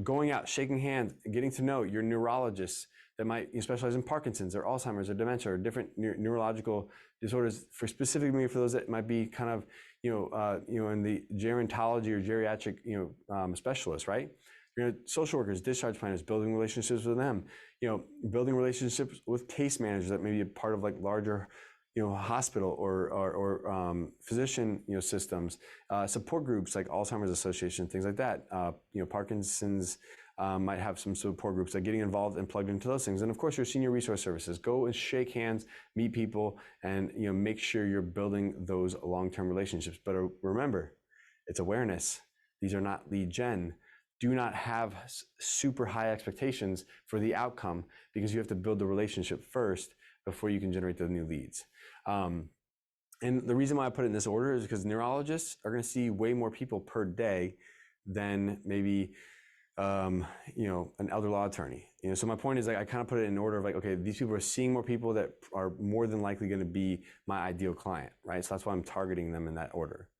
going out, shaking hands, getting to know your neurologists that might specialize in Parkinson's or Alzheimer's or dementia or different neurological disorders, for specifically for those that might be kind of in the gerontology or geriatric specialists, right? Social workers, discharge planners, building relationships with them, building relationships with case managers that may be a part of like larger hospital or physician systems, support groups like Alzheimer's Association, things like that. Parkinson's might have some support groups, like getting involved and plugged into those things. And of course, your senior resource services. Go and shake hands, meet people, and make sure you're building those long-term relationships. But remember, it's awareness. These are not lead gen. Do not have super high expectations for the outcome, because you have to build the relationship first before you can generate the new leads. And the reason why I put it in this order is because neurologists are going to see way more people per day than maybe an elder law attorney. So my point is, like, I kind of put it in order of like, okay, these people are seeing more people that are more than likely going to be my ideal client, right? So that's why I'm targeting them in that order.